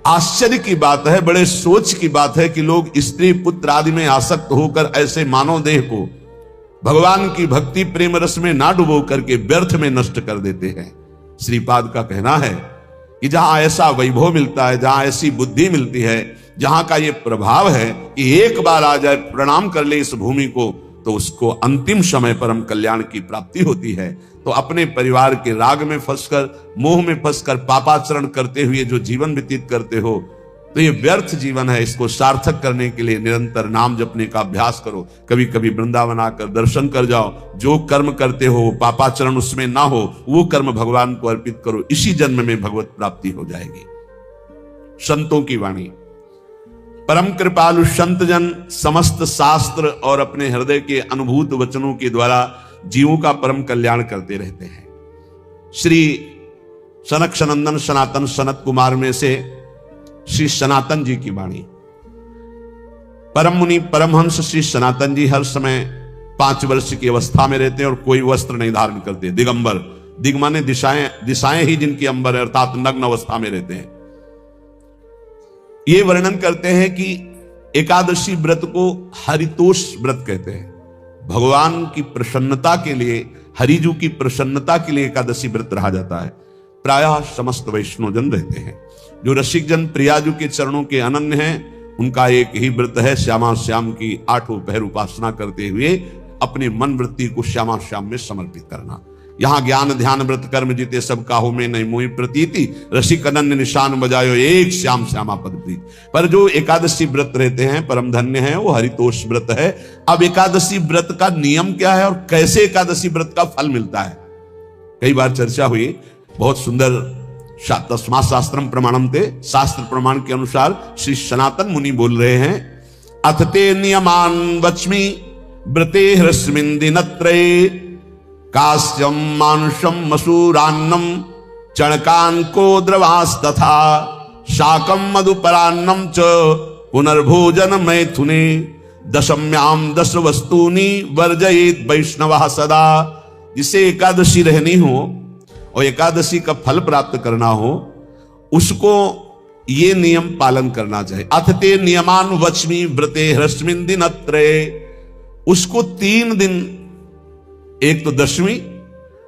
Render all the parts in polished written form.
आश्चर्य की बात है, बड़े सोच की बात है कि लोग स्त्री पुत्र आदि में आसक्त होकर ऐसे मानव देह को भगवान की भक्ति प्रेम रस में ना डुबो करके व्यर्थ में नष्ट कर देते हैं। श्रीपाद का कहना है कि जहां ऐसा वैभव मिलता है, जहां ऐसी बुद्धि मिलती है, जहां का ये प्रभाव है कि एक बार आ जाए प्रणाम कर ले इस भूमि को, तो उसको अंतिम समय परम कल्याण की प्राप्ति होती है। तो अपने परिवार के राग में फंसकर, मोह में फंसकर पापाचरण करते हुए जो जीवन व्यतीत करते हो, तो ये व्यर्थ जीवन है। इसको सार्थक करने के लिए निरंतर नाम जपने का अभ्यास करो। कभी कभी वृंदावन आकर दर्शन कर जाओ। जो कर्म करते हो पापाचरण उसमें ना हो, वो कर्म भगवान को अर्पित करो। इसी जन्म में भगवत प्राप्ति हो जाएगी। संतों की वाणी, परम कृपालु संत जन समस्त शास्त्र और अपने हृदय के अनुभूत वचनों के द्वारा जीवों का परम कल्याण करते रहते हैं। श्री सनक सनंदन सनातन सनत कुमार में से श्री सनातन जी की वाणी। परम मुनि परमहंस श्री सनातन जी हर समय 5 वर्ष की अवस्था में रहते हैं और कोई वस्त्र नहीं धारण करते। दिगंबर, दिग माने दिशाएं ही जिनकी अंबर है, अर्थात नग्न अवस्था में रहते हैं। ये वर्णन करते हैं कि एकादशी व्रत को हरितोष व्रत कहते हैं। भगवान की प्रसन्नता के लिए, हरिजू की प्रसन्नता के लिए एकादशी व्रत रहा जाता है। प्रायः समस्त वैष्णव जन रहते हैं। जो रसिक जन प्रियाजू के चरणों के अनन्य हैं, उनका एक ही व्रत है, श्यामा श्याम की 8 पहर उपासना करते हुए अपने मन वृत्ति को श्यामा श्याम में समर्पित करना। यहां ज्ञान ध्यान व्रत कर्म जीते सब काहू में नहीं मोहि प्रतीति, रसिक अनन्य निशान बजायो एक श्याम श्यामा पद प्रीत। पर जो एकादशी व्रत रहते हैं परम धन्य है, वो हरितोष व्रत है। अब एकादशी व्रत का नियम क्या है और कैसे एकादशी व्रत का फल मिलता है, कई बार चर्चा हुई। बहुत सुंदर तस्मात् शास्त्रम प्रमाणम ते, शास्त्र प्रमाण के अनुसार श्री सनातन मुनि बोल रहे हैं। अथ ते नियमान वच्मि व्रते ह्रस्मिन् दिनत्रये, कास्यम मानुषम मसूरान्नम चणकांको द्रवास्तथा, शाकम मधुपरान्नम च पुनर्भोजन मैथुने, दशम्याम 10 वस्तूनि वर्जयेत वैष्णवः सदा। जिसे एकादशी रहनी हो और एकादशी का फल प्राप्त करना हो, उसको ये नियम पालन करना चाहिए। अथ ते नियमान वच्मि व्रते ह्रस्मिन् दिनत्रये, उसको 3 दिन, एक तो दशमी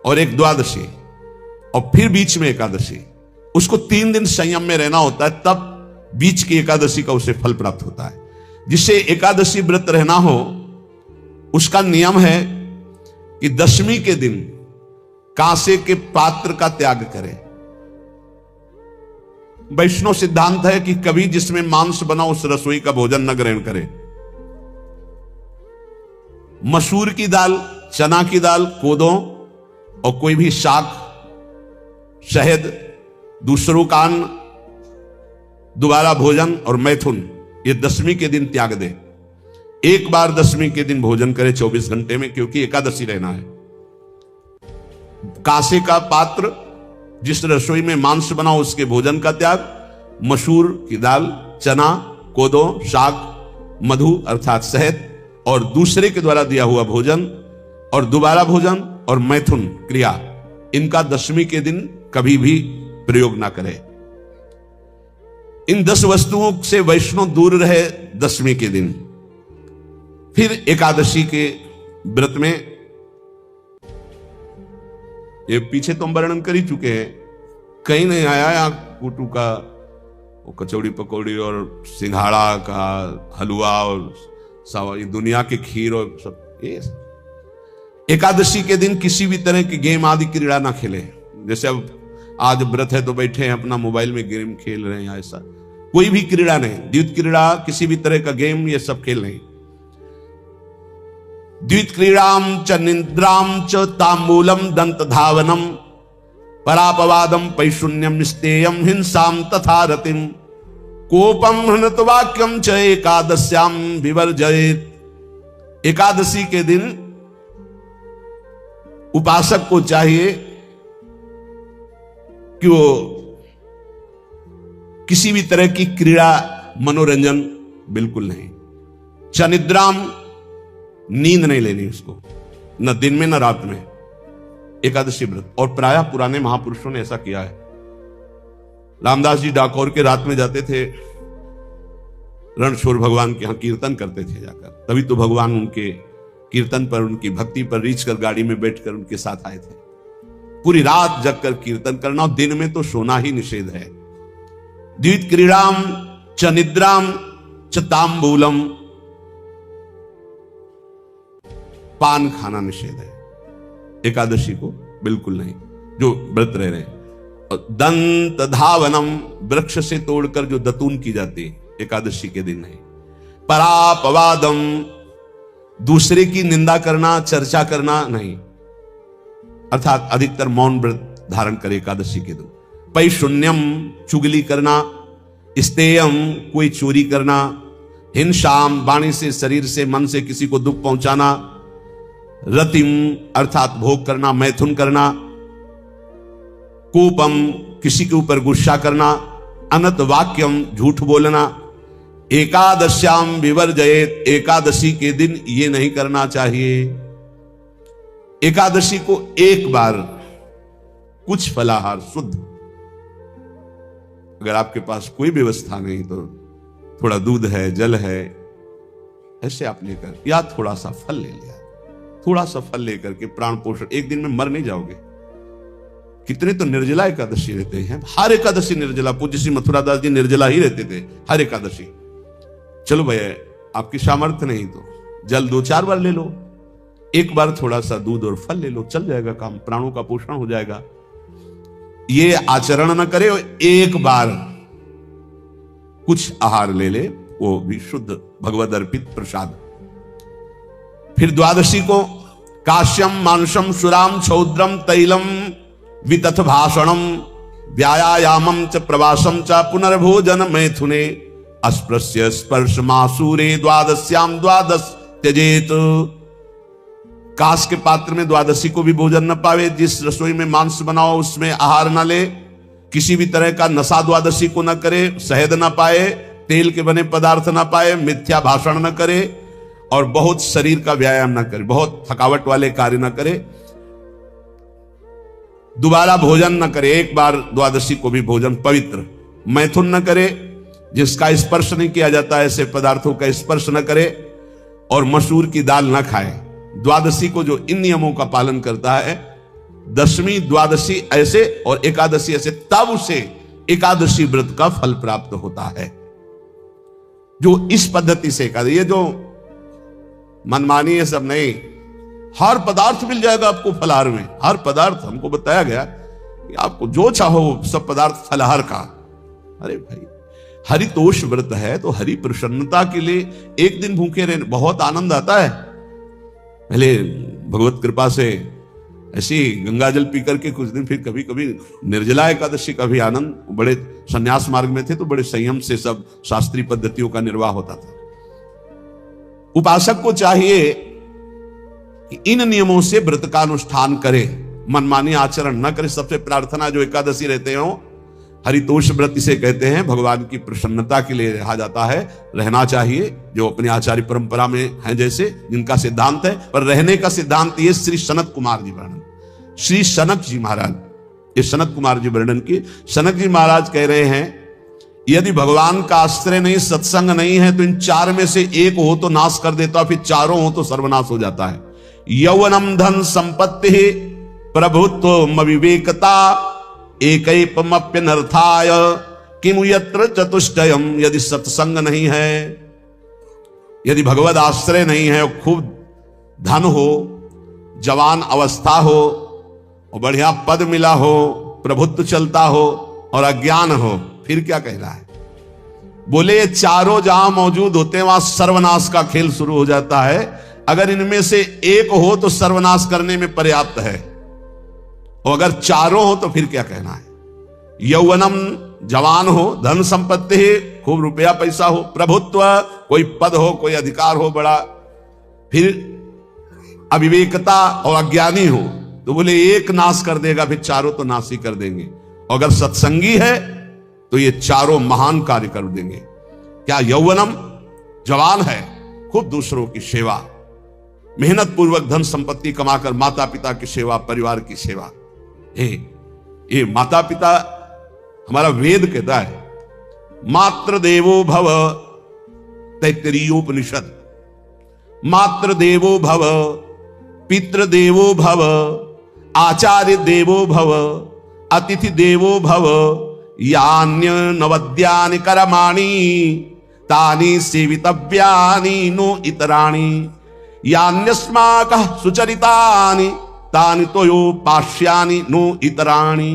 और एक द्वादशी और फिर बीच में एकादशी, उसको 3 दिन संयम में रहना होता है, तब बीच की एकादशी का उसे फल प्राप्त होता है। जिससे एकादशी व्रत रहना हो, उसका नियम है कि दशमी के दिन कांसे के पात्र का त्याग करें। वैष्णव सिद्धांत है कि कभी जिसमें मांस बना उस रसोई का भोजन न ग्रहण करें। मसूर की दाल, चना की दाल, कोदों और कोई भी शाक, शहद, दूसरों का अन्न, दोबारा भोजन और मैथुन, ये दशमी के दिन त्याग दे। एक बार दशमी के दिन भोजन करे 24 घंटे में, क्योंकि एकादशी रहना है। कांसे का पात्र, जिस रसोई में मांस बना उसके भोजन का त्याग, मसूर की दाल, चना, कोदो, शाक, मधु अर्थात शहद और दूसरे के द्वारा दिया हुआ भोजन और दोबारा भोजन और मैथुन क्रिया, इनका दशमी के दिन कभी भी प्रयोग ना करें। इन 10 वस्तुओं से वैष्णव दूर रहे दशमी के दिन। फिर एकादशी के व्रत में, ये पीछे तो हम वर्णन कर ही चुके हैं, कहीं नहीं आया या कुटू का वो कचौड़ी पकौड़ी और सिंघाड़ा का हलवा और ये दुनिया के खीर और सब। ये एकादशी के दिन किसी भी तरह की गेम आदि क्रीड़ा ना खेले। जैसे अब आज व्रत है तो बैठे हैं अपना मोबाइल में गेम खेल रहे हैं, ऐसा कोई भी क्रीड़ा नहीं। द्वित क्रीड़ा, किसी भी तरह का गेम, ये सब खेल नहीं। द्वित क्रीड़ाम च निद्राम च तांबूलम दंत धावनम, परापवादम पैशून्यम स्तेयम हिंसाम तथा रतिम, कोपम हृत वाक्यम च एकादश्याम विवर्जयेत। एकादशी के दिन उपासक को चाहिए कि वो किसी भी तरह की क्रीड़ा, मनोरंजन बिल्कुल नहीं। चनिद्राम, नींद नहीं लेनी उसको, न दिन में न रात में, एकादशी व्रत। और प्रायः पुराने महापुरुषों ने ऐसा किया है। रामदास जी डाकोर के रात में जाते थे, रणछोड़ भगवान के यहां कीर्तन करते थे जाकर, तभी तो भगवान उनके कीर्तन पर, उनकी भक्ति पर रीछ कर गाड़ी में बैठकर उनके साथ आए थे। पूरी रात जगकर कीर्तन करना, और दिन में तो सोना ही निषेध है। द्वित क्रीड़ाम च निद्राम च तांबूलम, पान खाना निषेध है एकादशी को, बिल्कुल नहीं, जो व्रत रह रहे हैं। और दंत धावनम, वृक्ष से तोड़कर जो दतून की जाती है एकादशी के दिन नहीं। परापवादम, दूसरे की निंदा करना, चर्चा करना नहीं, अर्थात अधिकतर मौन व्रत धारण करे एकादशी के दिन। पैशून्यम, चुगली करना। स्तेयम, कोई चोरी करना। हिंसाम, वाणी से, शरीर से, मन से किसी को दुख पहुंचाना। रतिम, अर्थात भोग करना, मैथुन करना। कोपम, किसी के ऊपर गुस्सा करना। अनत वाक्यम, झूठ बोलना। एकादश्याम विवर्जयेत, एकादशी के दिन ये नहीं करना चाहिए। एकादशी को एक बार कुछ फलाहार शुद्ध, अगर आपके पास कोई व्यवस्था नहीं तो थोड़ा दूध है, जल है, ऐसे आप लेकर, या थोड़ा सा फल ले लिया, थोड़ा सा फल लेकर के प्राण पोषण, एक दिन में मर नहीं जाओगे। कितने तो निर्जला एकादशी रहते हैं, हर एकादशी निर्जला। पूज्य श्री मथुरादास जी निर्जला ही रहते थे हर एकादशी। चलो भैया, आपकी सामर्थ्य नहीं तो जल 2-4 बार ले लो, एक बार थोड़ा सा दूध और फल ले लो, चल जाएगा काम, प्राणों का पोषण हो जाएगा। ये आचरण न करे, एक बार कुछ आहार ले ले, वो भी शुद्ध भगवद अर्पित प्रसाद। फिर द्वादशी को काश्यम मांसम सुराम छौद्रम तैलम वितथ भाषणम व्यायामम च प्रवासम च पुनर्भोजन मैथुने अस्पृश्य स्पर्श मासूरे द्वादश्याम द्वादश त्यजेत। कांस के पात्र में द्वादशी को भी भोजन न पावे। जिस रसोई में मांस बनाओ उसमें आहार न ले। किसी भी तरह का नशा द्वादशी को न करे। शहद न पाए, तेल के बने पदार्थ न पाए, मिथ्या भाषण न करे, और बहुत शरीर का व्यायाम न करे, बहुत थकावट वाले कार्य न करे। दोबारा भोजन न करे, एक बार द्वादशी को भी भोजन पवित्र। मैथुन न करे, जिसका स्पर्श नहीं किया जाता ऐसे पदार्थों का स्पर्श न करे, और मसूर की दाल न खाए। द्वादशी को जो इन नियमों का पालन करता है, दशमी द्वादशी ऐसे और एकादशी ऐसे, तब उसे एकादशी व्रत का फल प्राप्त होता है। जो इस पद्धति से एकादशी, ये जो मनमानी है सब नहीं, हर पदार्थ मिल जाएगा आपको फलाहार में। हर पदार्थ हमको बताया गया कि आपको जो चाहो सब पदार्थ फलाहार का। अरे भाई, हरितोष व्रत है तो हरि प्रसन्नता के लिए एक दिन भूखे रहने बहुत आनंद आता है। पहले भगवत कृपा से ऐसी गंगा जल पी करके कुछ दिन, फिर कभी कभी निर्जला एकादशी का भी आनंद। बड़े संन्यास मार्ग में थे तो बड़े संयम से सब शास्त्रीय पद्धतियों का निर्वाह होता था। उपासक को चाहिए कि इन नियमों से व्रत का अनुष्ठान करे, मनमानी आचरण न करे। सबसे प्रार्थना जो एकादशी रहते हो, हरितोष व्रत इसे कहते हैं, भगवान की प्रसन्नता के लिए रहा जाता है, रहना चाहिए। जो अपनी आचार्य परंपरा में है, जैसे जिनका सिद्धांत है, पर रहने का सिद्धांत ये श्री सनत कुमार जी वर्णन, श्री सनक जी महाराज, ये सनत कुमार जी वर्णन की। सनक जी महाराज कह रहे हैं, यदि भगवान का आश्रय नहीं, सत्संग नहीं है, तो इन 4 में से एक हो तो नाश कर देता, फिर चारों हो तो सर्वनाश हो जाता है। यौवनम धन संपत्ति प्रभुत्व विवेकता एकैपमप्यनर्थाय किमु यत्र चतुष्टयम। यदि सत्संग नहीं है, यदि भगवद आश्रय नहीं है, खूब धन हो, जवान अवस्था हो, और बढ़िया पद मिला हो, प्रभुत्व चलता हो, और अज्ञान हो, फिर क्या कहना है? बोले ये चारों जहां मौजूद होते हैं वहां सर्वनाश का खेल शुरू हो जाता है। अगर इनमें से एक हो तो सर्वनाश करने में पर्याप्त है, और अगर चारों हो तो फिर क्या कहना है? यौवनम, जवान हो, धन संपत्ति, खूब रुपया पैसा हो, प्रभुत्व, कोई पद हो, कोई अधिकार हो बड़ा, फिर अविवेकता और अज्ञानी हो, तो बोले एक नाश कर देगा, फिर चारों तो नाश ही कर देंगे। और अगर सत्संगी है तो ये चारों महान कार्य कर देंगे। क्या यौवनम, जवान है, खूब दूसरों की सेवा, मेहनत पूर्वक धन संपत्ति कमाकर माता पिता की सेवा, परिवार की सेवा। ये माता पिता हमारा वेद कहता है मात्र देवो भव, तैत्तिरीयोपनिषद, मात्र देवो भव, पितृ देवो भव, आचार्य देवो भव, अतिथि देवो भव, यान्य नवद्यानि कर्माणि तानि सेवितव्यानि नो इतराणि, यान्यस्माकः सुचरितानि तानि त्वयोपास्यानि नो इतराणि,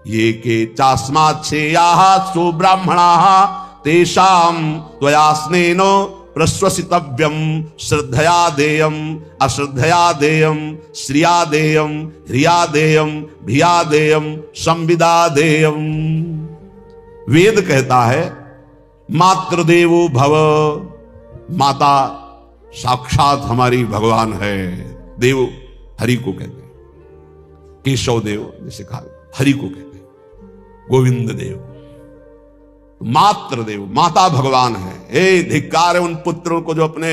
ये के चास्माच्छेयाः सो ब्राह्मणाः तेषां त्वया स्नेन प्रश्वसितव्यम, श्रद्धया देयम, अश्रद्धया देयम, श्रिया देयम, ह्रिया देयम, भिया देयम, संविदा देयम। वेद कहता है मातृदेवो भव, माता साक्षात हमारी भगवान है। देव हरि को कहते हैं, केशव देव जैसे कहा, हरि को कहते हैं, गोविंद देव। मात्र देव, माता भगवान है। हे धिक्कार है उन पुत्रों को जो अपने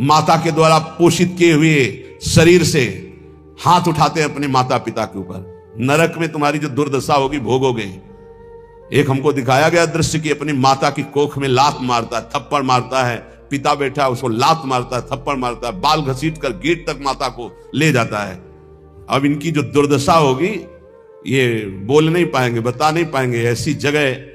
माता के द्वारा पोषित किए हुए शरीर से हाथ उठाते हैं अपने माता पिता के ऊपर। नरक में तुम्हारी जो दुर्दशा होगी भोगोगे। एक हमको दिखाया गया दृश्य कि अपनी माता की कोख में लात मारता है, थप्पड़ मारता है, पिता बैठा है उसको लात मारता है, थप्पड़ मारता है, बाल घसीट कर गेट तक माता को ले जाता है। अब इनकी जो दुर्दशा होगी ये बोल नहीं पाएंगे, बता नहीं पाएंगे। ऐसी जगह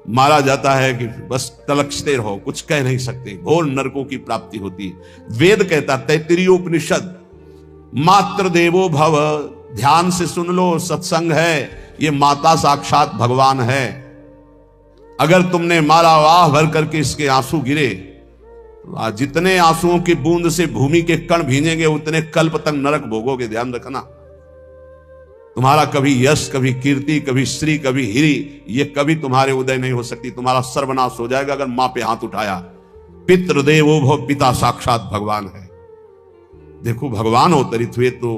मारा जाता है कि बस तलकते रहो, कुछ कह नहीं सकते, घोर नरकों की प्राप्ति होती। वेद कहता, तैत्तिरीयोपनिषद, मात्र देवो भव। ध्यान से सुन लो, सत्संग है, ये माता साक्षात भगवान है। अगर तुमने मारा वाह भर करके इसके आंसू गिरे, जितने आंसुओं की बूंद से भूमि के कण भींजेंगे उतने कल्प तक नरक भोगोगे। ध्यान रखना, तुम्हारा कभी यश, कभी कीर्ति, कभी श्री, कभी हिरी, ये कभी तुम्हारे उदय नहीं हो सकती। तुम्हारा सर्वनाश हो जाएगा अगर मां पे हाथ उठाया। पितृदेवो भव, पिता साक्षात भगवान है। देखो भगवान अवतरित हुए तो